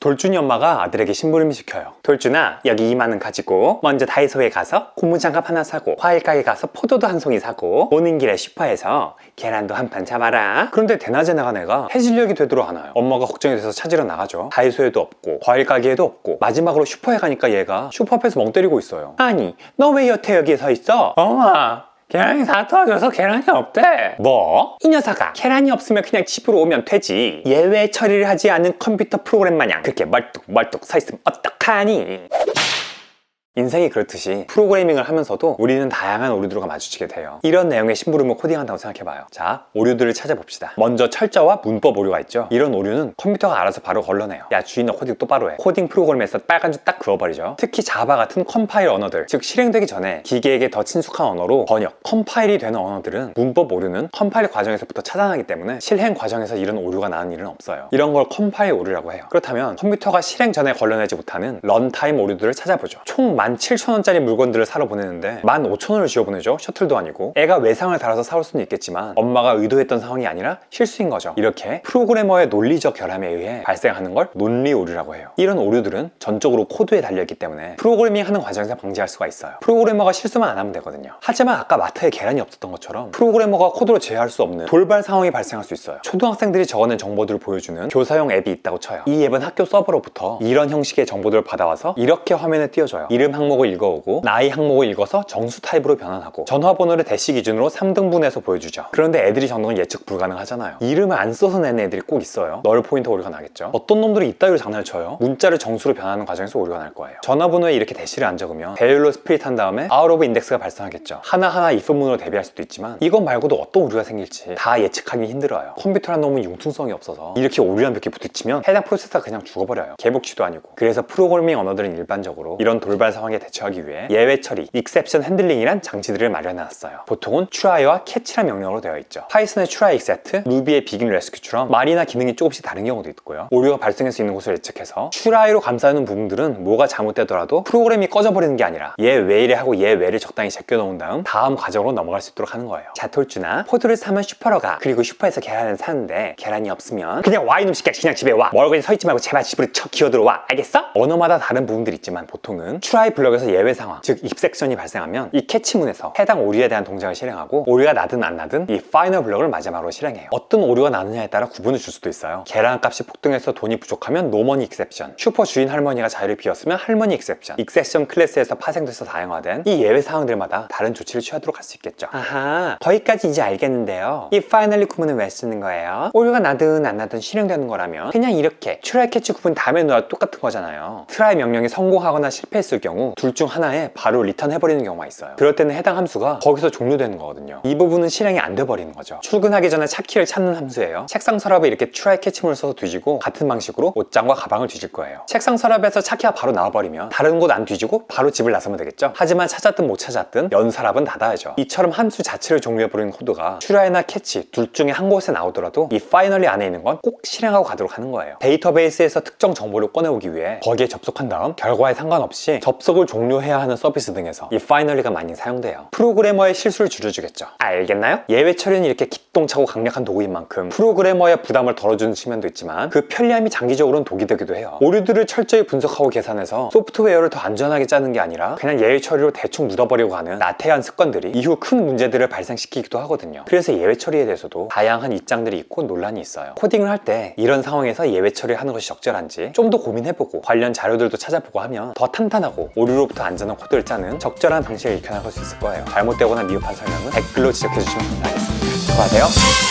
돌준이 엄마가 아들에게 심부름을 시켜요. 돌준아, 여기 2만 원 가지고 먼저 다이소에 가서 고무장갑 하나 사고 과일 가게 가서 포도도 한 송이 사고 오는 길에 슈퍼에서 계란도 한 판 잡아라. 그런데 대낮에 나간 애가 해질녘이 되도록 하나요. 엄마가 걱정이 돼서 찾으러 나가죠. 다이소에도 없고 과일 가게에도 없고 마지막으로 슈퍼에 가니까 얘가 슈퍼 앞에서 멍 때리고 있어요. 아니, 너 왜 여태 여기에 서 있어? 엄마, 계란이 다 떨어져서 계란이 없대. 뭐? 이 녀석아, 계란이 없으면 그냥 집으로 오면 되지. 예외 처리를 하지 않은 컴퓨터 프로그램 마냥 그렇게 멀뚝멀뚝 서 있으면 어떡하니? 인생이 그렇듯이 프로그래밍을 하면서도 우리는 다양한 오류들과 마주치게 돼요. 이런 내용의 심부름을 코딩한다고 생각해봐요. 자, 오류들을 찾아봅시다. 먼저 철자와 문법 오류가 있죠. 이런 오류는 컴퓨터가 알아서 바로 걸러내요. 야, 주인 너 코딩 똑바로 해. 코딩 프로그램에서 빨간 줄 딱 그어버리죠. 특히 자바 같은 컴파일 언어들, 즉 실행되기 전에 기계에게 더 친숙한 언어로 번역, 컴파일이 되는 언어들은 문법 오류는 컴파일 과정에서부터 차단하기 때문에 실행 과정에서 이런 오류가 나는 일은 없어요. 이런 걸 컴파일 오류라고 해요. 그렇다면 컴퓨터가 실행 전에 걸러내지 못하는 런타임 오류들을 찾아보죠. 총 17,000원짜리 물건들을 사러 보내는데 15,000원을 지어 보내죠. 셔틀도 아니고. 애가 외상을 달아서 사올 수는 있겠지만 엄마가 의도했던 상황이 아니라 실수인 거죠. 이렇게 프로그래머의 논리적 결함에 의해 발생하는 걸 논리 오류라고 해요. 이런 오류들은 전적으로 코드에 달려있기 때문에 프로그래밍 하는 과정에서 방지할 수가 있어요. 프로그래머가 실수만 안 하면 되거든요. 하지만 아까 마트에 계란이 없었던 것처럼 프로그래머가 코드로 제어할 수 없는 돌발 상황이 발생할 수 있어요. 초등학생들이 적어낸 정보들을 보여주는 교사용 앱이 있다고 쳐요. 이 앱은 학교 서버로부터 이런 형식의 정보들을 받아와서 이렇게 화면에 띄워줘요. 이름 항목을 읽어오고 나이 항목을 읽어서 정수 타입으로 변환하고 전화번호를 대시 기준으로 3등분해서 보여주죠. 그런데 애들이 적는 건 예측 불가능하잖아요. 이름을 안 써서 내는 애들이 꼭 있어요. 널 포인터 오류가 나겠죠. 어떤 놈들이 이따위로 장난을 쳐요. 문자를 정수로 변하는 과정에서 오류가 날 거예요. 전화번호에 이렇게 대시를 안 적으면 배열로 스프릿 한 다음에 아웃 오브 인덱스가 발생하겠죠. 하나하나 if문으로 대비할 수도 있지만 이건 말고도 어떤 오류가 생길지 다 예측하기 힘들어요. 컴퓨터란 놈은 융통성이 없어서 이렇게 오류한 몇 개 부딪히면 해당 프로세서가 그냥 죽어버려요. 개복치도 아니고. 그래서 프로그래밍 언어들은 일반적으로 이런 돌발 상황에 대처하기 위해 예외 처리, exception handling이란 장치들을 마련해놨어요. 보통은 try와 catch란 명령으로 되어 있죠. 파이썬의 try except, ruby의 begin rescue처럼 말이나 기능이 조금씩 다른 경우도 있고요. 오류가 발생할 수 있는 곳을 예측해서 try로 감싸는 부분들은 뭐가 잘못되더라도 프로그램이 꺼져버리는 게 아니라 얘 왜 이래 하고 얘 왜를 적당히 제껴놓은 다음 과정으로 넘어갈 수 있도록 하는 거예요. 자, 돌준아, 포도를 사면 슈퍼로 가. 그리고 슈퍼에서 계란을 사는데 계란이 없으면 그냥 와, 이놈 새끼야. 그냥 집에 와. 멀거니 서 있지 말고 제발 집으로 쳐 기어들어와. 알겠어? 언어마다 다른 부분들이 있지만 보통은 try 블럭에서 예외 상황, 즉 입섹션이 발생하면 이 캐치문에서 해당 오류에 대한 동작을 실행하고 오류가 나든 안 나든 이 파이널 블럭을 마지막으로 실행해요. 어떤 오류가 나느냐에 따라 구분을 줄 수도 있어요. 계란값이 폭등해서 돈이 부족하면 노머니 익셉션, 슈퍼 주인 할머니가 자리를 비웠으면 할머니 익셉션, 익셉션 클래스에서 파생돼서 다양화된 이 예외 상황들마다 다른 조치를 취하도록 할 수 있겠죠. 아하, 거기까지 이제 알겠는데요. 이 파이널리 구문은 왜 쓰는 거예요? 오류가 나든 안 나든 실행되는 거라면 그냥 이렇게 트라이 캐치 구분 다음에 넣어도 똑같은 거잖아요. 트라이 명령이 성공하거나 실패했을 경우 둘 중 하나에 바로 리턴 해버리는 경우가 있어요. 그럴 때는 해당 함수가 거기서 종료되는 거거든요. 이 부분은 실행이 안 돼버리는 거죠. 출근하기 전에 차 키를 찾는 함수예요. 책상 서랍에 이렇게 try 캐치문을 써서 뒤지고 같은 방식으로 옷장과 가방을 뒤질 거예요. 책상 서랍에서 차 키가 바로 나와버리면 다른 곳 안 뒤지고 바로 집을 나서면 되겠죠. 하지만 찾았든 못 찾았든 연 서랍은 닫아야죠. 이처럼 함수 자체를 종료해버리는 코드가 try나 catch 둘 중에 한 곳에 나오더라도 이 finally 안에 있는 건 꼭 실행하고 가도록 하는 거예요. 데이터베이스에서 특정 정보를 꺼내오기 위해 거기에 접속한 다음 결과에 상관없이 접속을 종료해야 하는 서비스 등에서 이 finally가 많이 사용돼요. 프로그래머의 실수를 줄여주겠죠. 알겠나요? 예외 처리는 이렇게 기똥차고 강력한 도구인 만큼 프로그래머의 부담을 덜어주는 측면도 있지만 그 편리함이 장기적으로는 독이 되기도 해요. 오류들을 철저히 분석하고 계산해서 소프트웨어를 더 안전하게 짜는 게 아니라 그냥 예외 처리로 대충 묻어버리고 하는 나태한 습관들이 이후 큰 문제들을 발생시키기도 하거든요. 그래서 예외 처리에 대해서도 다양한 입장들이 있고 논란이 있어요. 코딩을 할 때 이런 상황에서 예외 처리하는 것이 적절한지 좀 더 고민해보고 관련 자료들도 찾아보고 하면 더 탄탄하고 오류로부터 안전한 코드를 짜는 적절한 방식을 익혀나갈 수 있을 거예요. 잘못되거나 미흡한 설명은 댓글로 지적해주시면 감사하겠습니다. 수고하세요.